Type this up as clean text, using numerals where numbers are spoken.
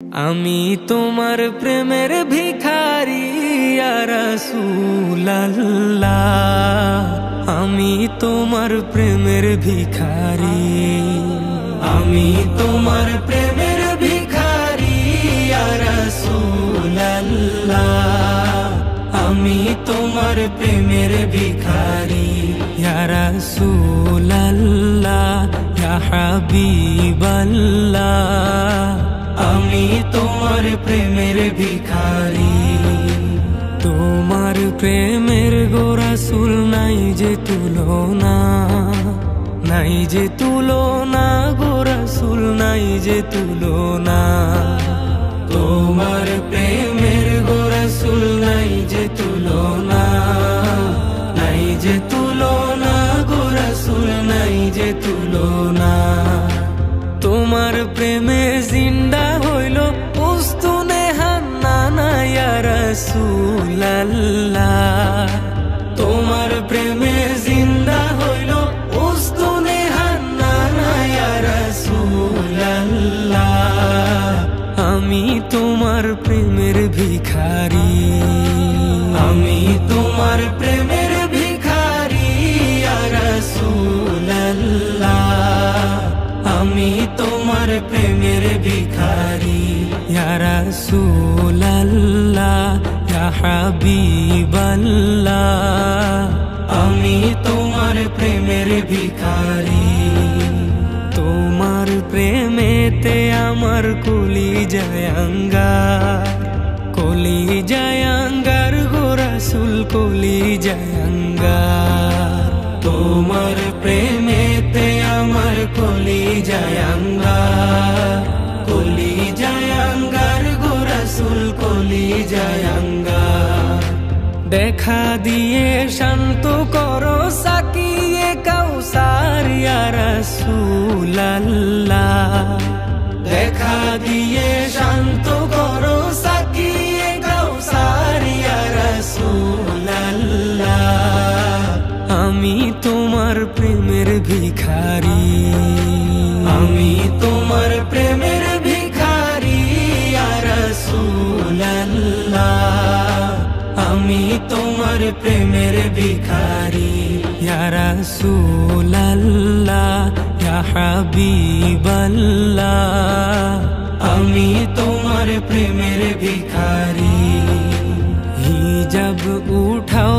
আমি তোমার প্রেমের ভিখারি ইয়া রাসূলুল্লাহ, আমি তোমার প্রেমের ভিখারি, আমি তোমার প্রেমের ভিখারি ইয়া রাসূলুল্লাহ, আমি তোমার প্রেমের ভিখারি ইয়া রাসূলুল্লাহ, ইয়া হাবিবাল্লাহ, আমি তোমার প্রেমের ভিখারি। তোমার প্রেমের গো রাসূল নাই যে তুলনা, নাই যে তুলনা গো রাসূল, নাই যে তুলনা। তোমার প্রেমের গো রাসূল নাই যে তুলনা, নাই যে তুলনা গো রাসূল, নাই যে তুলনা। তোমার প্রেমে জিন্দা হইল উস্তুনে হান্নানা ইয়া রাসূলুল্লাহ, তোমার প্রেমে জিন্দা হইল উস্তুনে হান্নানা ইয়া রাসূলুল্লাহ, আমি তোমার প্রেমের ভিখারি, আমি তোমার প্রেমের ভিখারি ইয়া রাসূলুল্লাহ, আমি তোমার প্রেমের ভিখারি ইয়া রাসূলুল্লাহ, ইয়া হাবিবাল্লাহ, আমি তোমার প্রেমের ভিখারি। তোমার প্রেমেতে আমার কলিজায় আঙ্গার, কলিজায় আঙ্গার গো রাসূল, কলিজায় আঙ্গার। তোমার প্রেমেতে আমার কলিজায় আঙ্গার, কলিজায় আঙ্গার গো রাসূল, কলিজায় আঙ্গার। দেখা দিয়ে শান্ত করো সাকিয়ে কাউসার ইয়া রাসূলুল্লাহ, দেখা দিয়ে শান্ত করো সাকিয়ে কাউসার ইয়া রাসূলুল্লাহ, আমি তোমার প্রেমের ভিখারি, আমি তোমার প্রেমের ভিখারি ইয়া রাসূলুল্লাহ, আমি তোমার প্রেমের ভিখারি ইয়া রাসূলুল্লাহ, ইয়া হাবিবাল্লাহ, আমি তোমার প্রেমের ভিখারি। হিজাব উঠাও